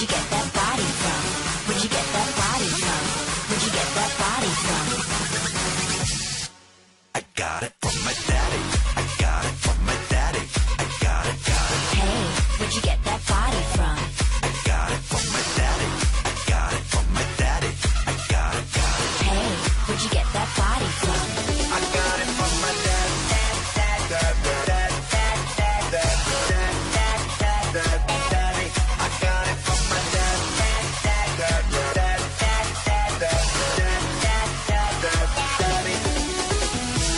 you get that body from? Where'd you get that body from? Where'd you get that body from? I got it from my daddy. I got it from my daddy. I got it, got it. Hey, where'd you get